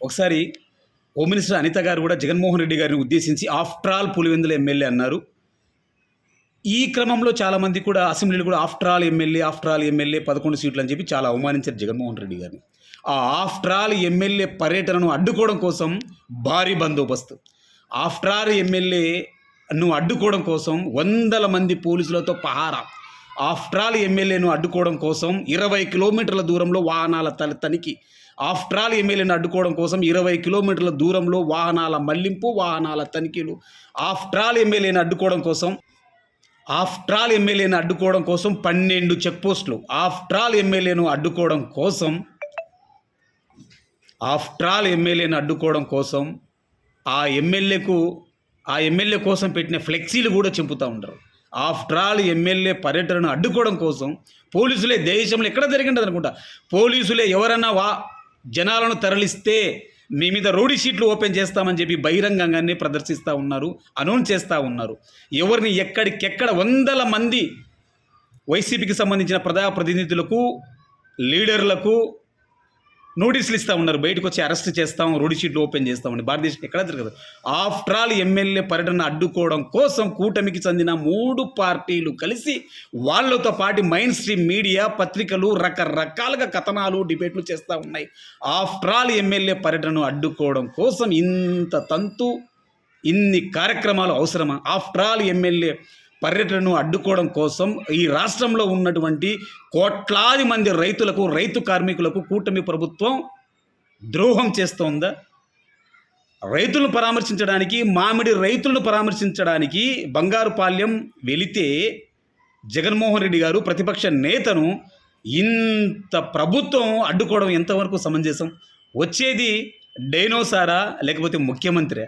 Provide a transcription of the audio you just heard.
ఒకసారి home minister Anitha గారు కూడా జగన్మోహన్ రెడ్డి గారిని ఉద్దేశించి ఆఫ్టర్ ఆల్ పులివెందుల ఎమ్మెల్యే అన్నారు. ఈ క్రమంలో చాలామంది కూడా అసెంబ్లీలో కూడా ఆఫ్టర్ ఆల్ ఎమ్మెల్యే 11 సీట్లు అని చెప్పి చాలా అవమానించారు జగన్మోహన్ రెడ్డి గారిని. ఆ ఆఫ్టర్ ఆల్ ఎమ్మెల్యే పర్యటనను అడ్డుకోవడం కోసం భారీ బందోబస్తు, ఆఫ్టర్ ఆల్ ఎమ్మెల్యేను అడ్డుకోవడం కోసం వందల మంది పోలీసులతో పహారా, ఆఫ్టర్ ఆల్ ఎమ్మెల్యేను అడ్డుకోవడం కోసం 20 కిలోమీటర్ల దూరంలో వాహనాల తనిఖీ, ఆఫ్టర్ ఆల్ ఎమ్మెల్యేను అడ్డుకోవడం కోసం 20 కిలోమీటర్ల దూరంలో వాహనాల మళ్లింపు, వాహనాల తనిఖీలు, ఆఫ్టర్ ఆల్ ఎమ్మెల్యేను అడ్డుకోవడం కోసం 12 చెక్ పోస్టులు, ఆఫ్టర్ ఆల్ ఎమ్మెల్యేను అడ్డుకోవడం కోసం ఆ ఎమ్మెల్యే కోసం పెట్టిన ఫ్లెక్సీలు కూడా చింపుతూ ఉంటారు. ఆఫ్టర్ ఆల్ ఎమ్మెల్యే పర్యటనను అడ్డుకోవడం కోసం పోలీసులే, దేశంలో ఎక్కడ జరిగిండదు అనుకుంటా, పోలీసులే ఎవరన్నా జనాలను తరలిస్తే మీ మీద రోడీ షీట్లు ఓపెన్ చేస్తామని చెప్పి బహిరంగంగానే ప్రదర్శిస్తూ ఉన్నారు, అనౌన్స్ చేస్తూ ఉన్నారు. ఎవరిని ఎక్కడికెక్కడ వందల మంది వైసీపీకి సంబంధించిన ప్రజాప్రతినిధులకు, లీడర్లకు నోటీసులు ఇస్తూ ఉన్నారు, బయటకు వచ్చి అరెస్ట్ చేస్తాం, రోడ్డు షీట్లు ఓపెన్ చేస్తామని. భారతదేశం ఎక్కడ జరగదు. ఆఫ్టర్ ఆల్ ఎమ్మెల్యే పర్యటన అడ్డుకోవడం కోసం కూటమికి చెందిన 3 పార్టీలు కలిసి వాళ్ళతో పాటు మైన్ స్ట్రీమ్ మీడియా, పత్రికలు రకరకాలుగా కథనాలు, డిబేట్లు చేస్తూ ఉన్నాయి. ఆఫ్టర్ ఆల్ ఎమ్మెల్యే పర్యటనను అడ్డుకోవడం కోసం ఇంత తంతు, ఇన్ని కార్యక్రమాలు అవసరమా? ఆఫ్టర్ ఆల్ ఎమ్మెల్యే పర్యటనను అడ్డుకోవడం కోసం ఈ రాష్ట్రంలో ఉన్నటువంటి కోట్లాది మంది రైతులకు, రైతు కార్మికులకు కూటమి ప్రభుత్వం ద్రోహం చేస్తోందా? రైతులను పరామర్శించడానికి, మామిడి రైతులను పరామర్శించడానికి బంగారుపాలెం వెళితే జగన్మోహన్ రెడ్డి గారు ప్రతిపక్ష నేతను ఇంత ప్రభుత్వం అడ్డుకోవడం ఎంతవరకు సమంజసం? వచ్చేది డైనోసారా లేకపోతే ముఖ్యమంత్రి?